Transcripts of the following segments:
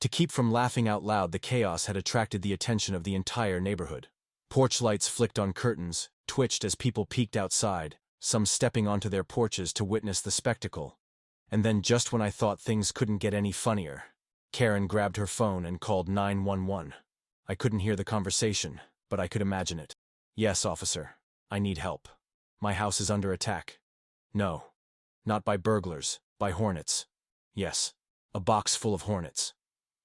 To keep from laughing out loud, the chaos had attracted the attention of the entire neighborhood. Porch lights flicked on curtains, twitched as people peeked outside, some stepping onto their porches to witness the spectacle. And then, just when I thought things couldn't get any funnier, Karen grabbed her phone and called 911. I couldn't hear the conversation, but I could imagine it. "Yes, officer. I need help. My house is under attack." "No. Not by burglars, by Hornets." "Yes. A box full of Hornets.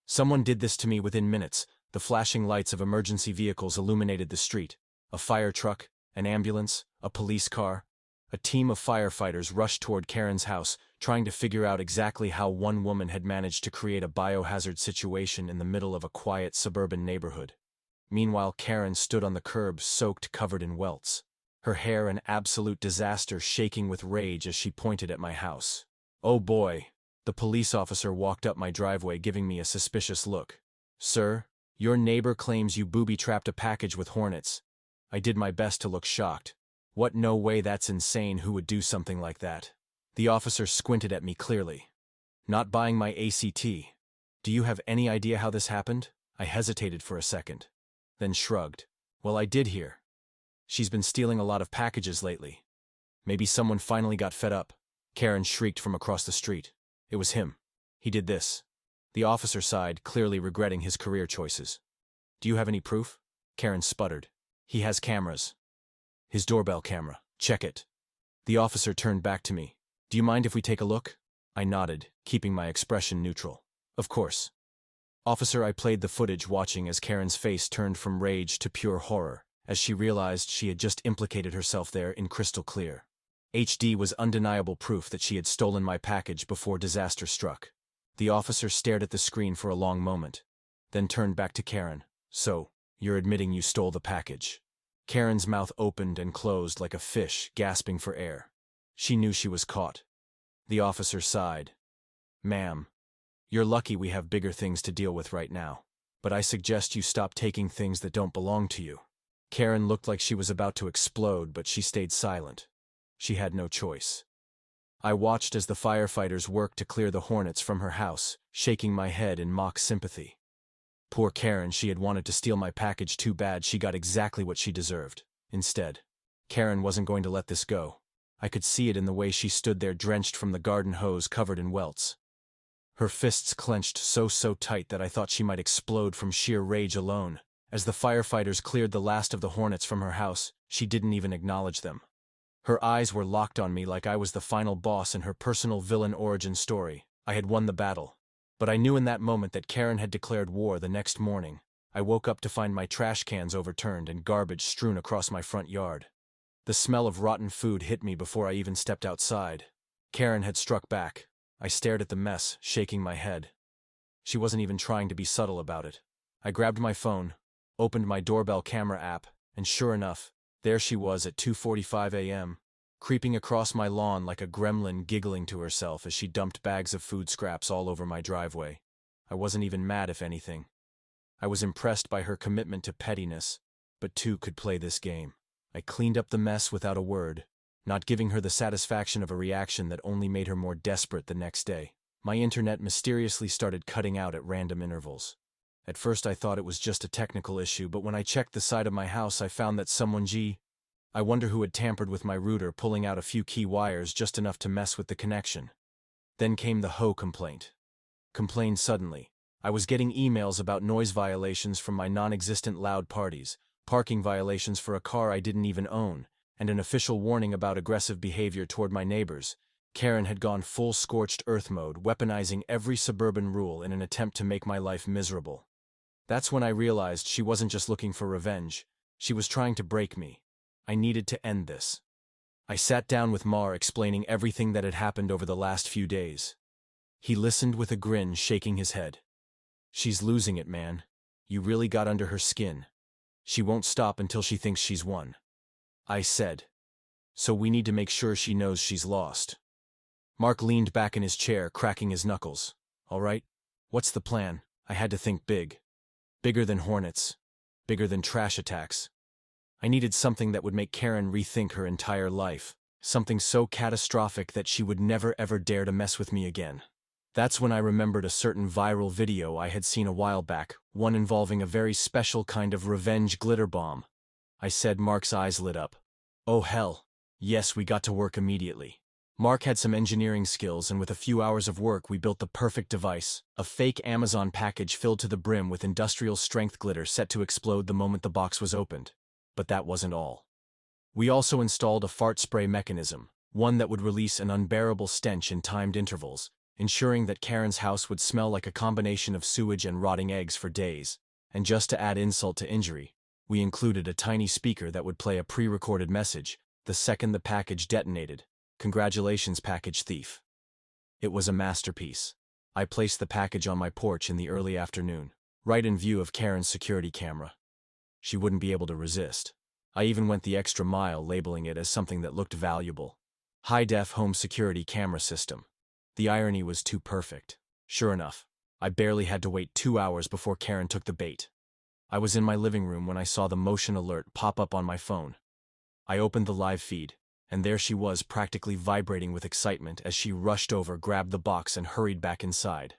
Someone did this to me within minutes." The flashing lights of emergency vehicles illuminated the street. A fire truck, an ambulance, a police car. A team of firefighters rushed toward Karen's house, trying to figure out exactly how one woman had managed to create a biohazard situation in the middle of a quiet suburban neighborhood. Meanwhile, Karen stood on the curb, soaked, covered in welts. Her hair an absolute disaster, shaking with rage as she pointed at my house. "Oh boy." The police officer walked up my driveway, giving me a suspicious look. "Sir, your neighbor claims you booby-trapped a package with Hornets." I did my best to look shocked. "What? No way, that's insane. Who would do something like that?" The officer squinted at me clearly. "Not buying my ACT. Do you have any idea how this happened?" I hesitated for a second, then shrugged. "Well, I did hear. She's been stealing a lot of packages lately. Maybe someone finally got fed up." Karen shrieked from across the street. "It was him. He did this." The officer sighed, clearly regretting his career choices. "Do you have any proof?" Karen sputtered. "He has cameras. His doorbell camera. Check it." The officer turned back to me. "Do you mind if we take a look?" I nodded, keeping my expression neutral. "Of course." "Officer," I played the footage, watching as Karen's face turned from rage to pure horror, as she realized she had just implicated herself there in crystal clear. HD was undeniable proof that she had stolen my package before disaster struck. The officer stared at the screen for a long moment, then turned back to Karen. "So, you're admitting you stole the package?" Karen's mouth opened and closed like a fish, gasping for air. She knew she was caught. The officer sighed. "Ma'am, you're lucky we have bigger things to deal with right now. But I suggest you stop taking things that don't belong to you." Karen looked like she was about to explode, but she stayed silent. She had no choice. I watched as the firefighters worked to clear the Hornets from her house, shaking my head in mock sympathy. Poor Karen, she had wanted to steal my package too bad. She got exactly what she deserved. Instead, Karen wasn't going to let this go. I could see it in the way she stood there, drenched from the garden hose, covered in welts. Her fists clenched so tight that I thought she might explode from sheer rage alone. As the firefighters cleared the last of the Hornets from her house, she didn't even acknowledge them. Her eyes were locked on me like I was the final boss in her personal villain origin story. I had won the battle. But I knew in that moment that Karen had declared war. The next morning, I woke up to find my trash cans overturned and garbage strewn across my front yard. The smell of rotten food hit me before I even stepped outside. Karen had struck back. I stared at the mess, shaking my head. She wasn't even trying to be subtle about it. I grabbed my phone, opened my doorbell camera app, and sure enough, there she was at 2:45 a.m., creeping across my lawn like a gremlin, giggling to herself as she dumped bags of food scraps all over my driveway. I wasn't even mad, if anything. I was impressed by her commitment to pettiness, but two could play this game. I cleaned up the mess without a word, not giving her the satisfaction of a reaction that only made her more desperate the next day. My internet mysteriously started cutting out at random intervals. At first I thought it was just a technical issue, but when I checked the side of my house I found that I wonder who had tampered with my router, pulling out a few key wires just enough to mess with the connection. Then came the HOA complaint. Complained suddenly. I was getting emails about noise violations from my non-existent loud parties, parking violations for a car I didn't even own, and an official warning about aggressive behavior toward my neighbors. Karen had gone full scorched earth mode, weaponizing every suburban rule in an attempt to make my life miserable. That's when I realized she wasn't just looking for revenge. She was trying to break me. I needed to end this. I sat down with Mar, explaining everything that had happened over the last few days. He listened with a grin, shaking his head. "She's losing it, man. You really got under her skin. She won't stop until she thinks she's won." I said, "So we need to make sure she knows she's lost." Mark leaned back in his chair, cracking his knuckles. "All right, what's the plan?" I had to think big. Bigger than Hornets. Bigger than trash attacks. I needed something that would make Karen rethink her entire life. Something so catastrophic that she would never ever dare to mess with me again. That's when I remembered a certain viral video I had seen a while back, one involving a very special kind of revenge glitter bomb. I said. Mark's eyes lit up. Oh hell. Yes, we got to work immediately. Mark had some engineering skills, and with a few hours of work we built the perfect device, a fake Amazon package filled to the brim with industrial-strength glitter set to explode the moment the box was opened. But that wasn't all. We also installed a fart spray mechanism, one that would release an unbearable stench in timed intervals, ensuring that Karen's house would smell like a combination of sewage and rotting eggs for days. And just to add insult to injury, we included a tiny speaker that would play a pre-recorded message the second the package detonated. Congratulations, package thief. It was a masterpiece. I placed the package on my porch in the early afternoon, right in view of Karen's security camera. She wouldn't be able to resist. I even went the extra mile, labeling it as something that looked valuable. High-def home security camera system. The irony was too perfect. Sure enough, I barely had to wait 2 hours before Karen took the bait. I was in my living room when I saw the motion alert pop up on my phone. I opened the live feed, and there she was, practically vibrating with excitement as she rushed over, grabbed the box, and hurried back inside.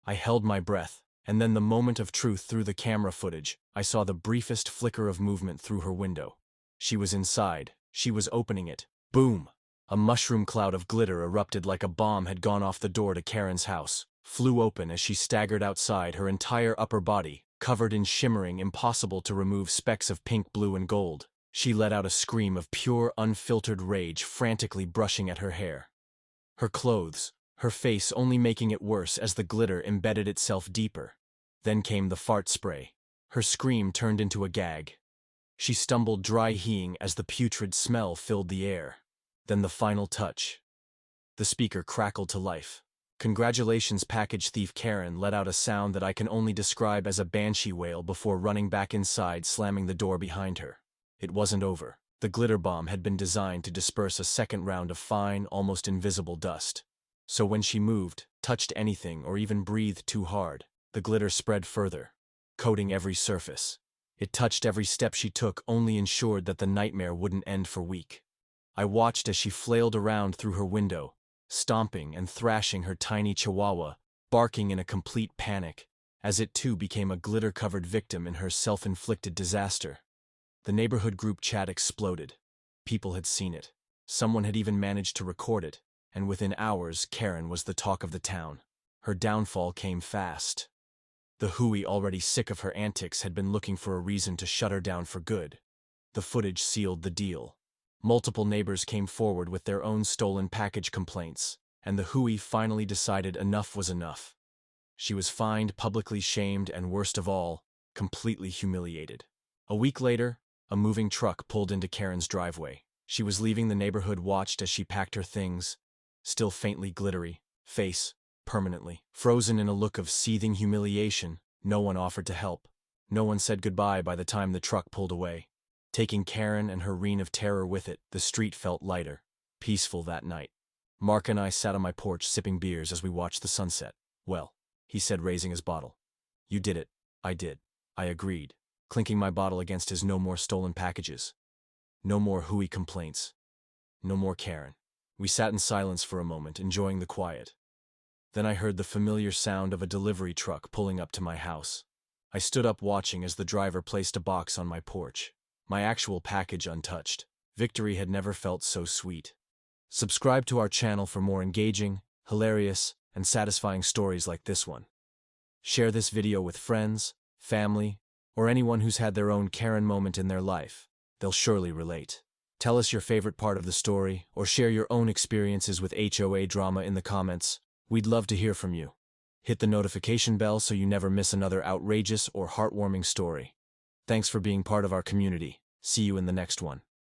I held my breath, and then the moment of truth through the camera footage, I saw the briefest flicker of movement through her window. She was inside. She was opening it. Boom! A mushroom cloud of glitter erupted like a bomb had gone off the door to Karen's house, flew open as she staggered outside, her entire upper body covered in shimmering, impossible-to-remove specks of pink, blue, and gold. She let out a scream of pure, unfiltered rage, frantically brushing at her hair. Her clothes, her face only making it worse as the glitter embedded itself deeper. Then came the fart spray. Her scream turned into a gag. She stumbled, dry heaving as the putrid smell filled the air. Then the final touch. The speaker crackled to life. Congratulations, package thief. Karen let out a sound that I can only describe as a banshee wail before running back inside, slamming the door behind her. It wasn't over. The glitter bomb had been designed to disperse a second round of fine, almost invisible dust. So when she moved, touched anything, or even breathed too hard, the glitter spread further, coating every surface. It touched every step she took, only ensured that the nightmare wouldn't end for weeks. I watched as she flailed around through her window, stomping and thrashing her tiny chihuahua, barking in a complete panic, as it too became a glitter-covered victim in her self-inflicted disaster. The neighborhood group chat exploded. People had seen it. Someone had even managed to record it, and within hours Karen was the talk of the town. Her downfall came fast. The HOA, already sick of her antics, had been looking for a reason to shut her down for good. The footage sealed the deal. Multiple neighbors came forward with their own stolen package complaints, and the HOA finally decided enough was enough. She was fined, publicly shamed, and worst of all, completely humiliated. A week later, a moving truck pulled into Karen's driveway. She was leaving. The neighborhood watched as she packed her things, still faintly glittery, face permanently frozen in a look of seething humiliation. No one offered to help. No one said goodbye by the time the truck pulled away. Taking Karen and her reign of terror with it, the street felt lighter, peaceful that night. Mark and I sat on my porch sipping beers as we watched the sunset. Well, he said, raising his bottle. You did it. I did. I agreed, clinking my bottle against his. No more stolen packages. No more HOA complaints. No more Karen. We sat in silence for a moment, enjoying the quiet. Then I heard the familiar sound of a delivery truck pulling up to my house. I stood up, watching as the driver placed a box on my porch. My actual package untouched. Victory had never felt so sweet. Subscribe to our channel for more engaging, hilarious, and satisfying stories like this one. Share this video with friends, family, or anyone who's had their own Karen moment in their life. They'll surely relate. Tell us your favorite part of the story, or share your own experiences with HOA drama in the comments. We'd love to hear from you. Hit the notification bell so you never miss another outrageous or heartwarming story. Thanks for being part of our community. See you in the next one.